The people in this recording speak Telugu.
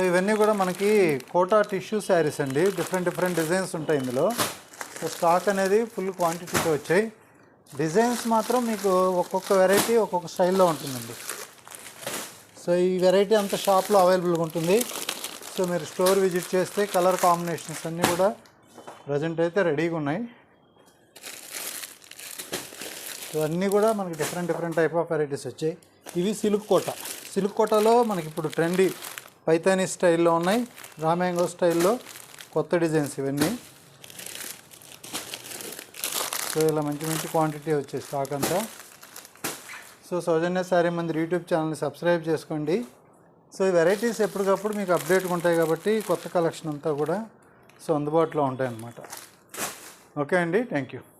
ఇవన్నీ కూడా మనకి కోటా టిష్యూ శారీస్ అండి. డిఫరెంట్ డిజైన్స్ ఉంటాయి ఇందులో. సో స్టాక్ అనేది ఫుల్ క్వాంటిటీతో వచ్చాయి. డిజైన్స్ మాత్రం మీకు ఒక్కొక్క వెరైటీ ఒక్కొక్క స్టైల్లో ఉంటుందండి. సో ఈ వెరైటీ అంత షాప్లో అవైలబుల్గా ఉంటుంది. సో మీరు స్టోర్ విజిట్ చేస్తే కలర్ కాంబినేషన్స్ అన్నీ కూడా ప్రజెంట్ అయితే రెడీగా ఉన్నాయి. సో అన్నీ కూడా మనకి డిఫరెంట్ టైప్ ఆఫ్ వెరైటీస్ వచ్చాయి. ఇవి సిల్క్ కోటాలో మనకి ఇప్పుడు ట్రెండీ పైతానీ స్టైల్లో ఉన్నాయి. రామ్యాంగో స్టైల్లో కొత్త డిజైన్స్ ఇవన్నీ. సో ఇలా మంచి క్వాంటిటీ వచ్చే స్టాక్ అంతా. సో సౌజన్య శారీ మందిర్ యూట్యూబ్ ఛానల్ని సబ్స్క్రైబ్ చేసుకోండి. సో ఈ వెరైటీస్ ఎప్పటికప్పుడు మీకు అప్డేట్గా ఉంటాయి కాబట్టి కొత్త కలెక్షన్ అంతా కూడా సో అందుబాటులో ఉంటాయి అన్నమాట. ఓకే అండి, థ్యాంక్ యూ.